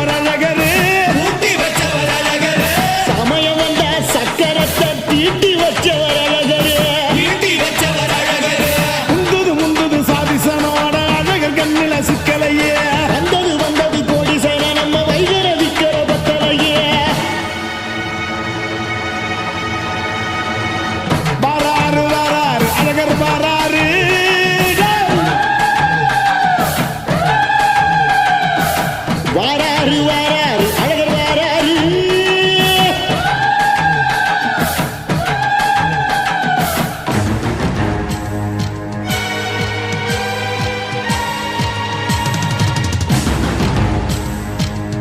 வச்சவர் அழகரு ஊட்டி வச்சவர் அழகரு சமயம் வந்த சக்கரத்தை தீட்டி வச்சவர் அழகரு ஈட்டி வச்சவர் அழகரு முந்துது சாதிசனோட அழகர் கண்ணில சிக்கலையே வந்தது கோடி சேன நம்ம வைகர விக்கிற பத்தலையே வாராரு அழகர் வாராரு வாராரு